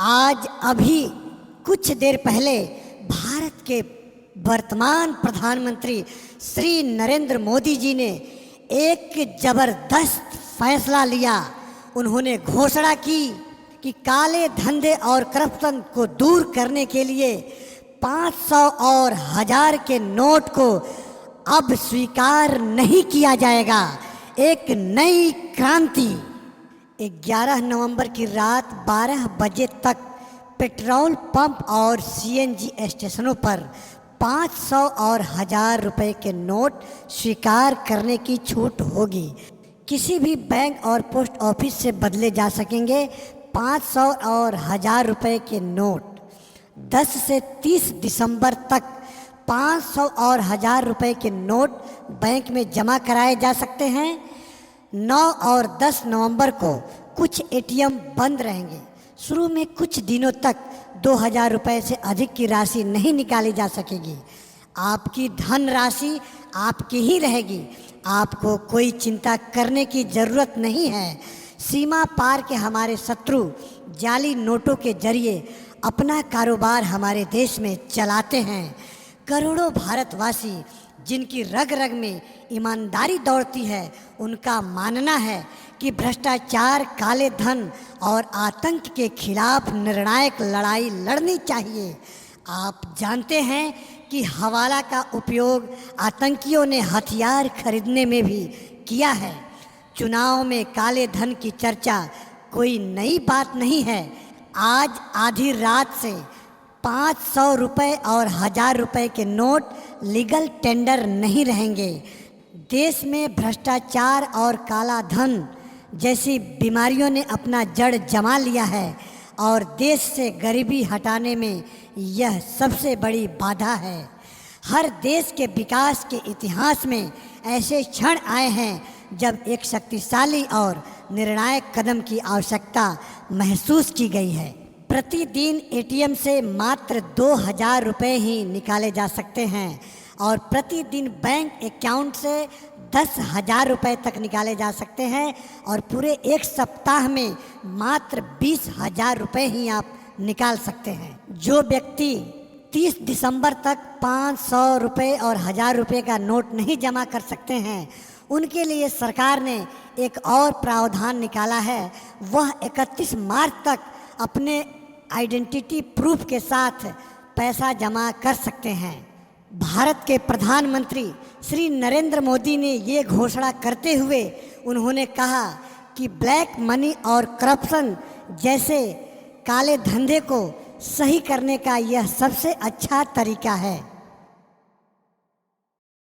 आज अभी कुछ देर पहले भारत के वर्तमान प्रधानमंत्री श्री नरेंद्र मोदी जी ने एक जबरदस्त फैसला लिया। उन्होंने घोषणा की कि काले धंधे और करप्शन को दूर करने के लिए 500 और 1000 के नोट को अब स्वीकार नहीं किया जाएगा। एक नई क्रांति। 11 नवंबर की रात 12 बजे तक पेट्रोल पंप और सीएनजी स्टेशनों पर 500 और 1000 रुपए के नोट स्वीकार करने की छूट होगी। किसी भी बैंक और पोस्ट ऑफिस से बदले जा सकेंगे 500 और 1000 रुपए के नोट। 10 से 30 दिसंबर तक 500 और 1000 रुपए के नोट बैंक में जमा कराए जा सकते हैं। 9 और 10 नवंबर को कुछ एटीएम बंद रहेंगे। शुरू में कुछ दिनों तक 2000 रुपये से अधिक की राशि नहीं निकाली जा सकेगी। आपकी धन राशि आपकी ही रहेगी। आपको कोई चिंता करने की ज़रूरत नहीं है। सीमा पार के हमारे शत्रु जाली नोटों के जरिए अपना कारोबार हमारे देश में चलाते हैं। करोड़ों भारतवासी जिनकी रग रग में ईमानदारी दौड़ती है, उनका मानना है कि भ्रष्टाचार, काले धन और आतंक के खिलाफ निर्णायक लड़ाई लड़नी चाहिए। आप जानते हैं कि हवाला का उपयोग आतंकियों ने हथियार खरीदने में भी किया है। चुनाव में काले धन की चर्चा कोई नई बात नहीं है। आज आधी रात से 500 रुपये और 1000 रुपये के नोट लीगल टेंडर नहीं रहेंगे। देश में भ्रष्टाचार और काला धन जैसी बीमारियों ने अपना जड़ जमा लिया है और देश से गरीबी हटाने में यह सबसे बड़ी बाधा है। हर देश के विकास के इतिहास में ऐसे क्षण आए हैं जब एक शक्तिशाली और निर्णायक कदम की आवश्यकता महसूस की गई है। प्रतिदिन एटीएम से मात्र 2000 रुपये ही निकाले जा सकते हैं और प्रतिदिन बैंक अकाउंट से 10,000 रुपये तक निकाले जा सकते हैं और पूरे एक सप्ताह में मात्र 20,000 रुपये ही आप निकाल सकते हैं। जो व्यक्ति 30 दिसंबर तक 500 रुपये और 1000 रुपये का नोट नहीं जमा कर सकते हैं, उनके लिए सरकार ने एक और प्रावधान निकाला है। वह 31 मार्च तक अपने आइडेंटिटी प्रूफ के साथ पैसा जमा कर सकते हैं। भारत के प्रधानमंत्री श्री नरेंद्र मोदी ने ये घोषणा करते हुए उन्होंने कहा कि ब्लैक मनी और करप्शन जैसे काले धंधे को सही करने का यह सबसे अच्छा तरीका है।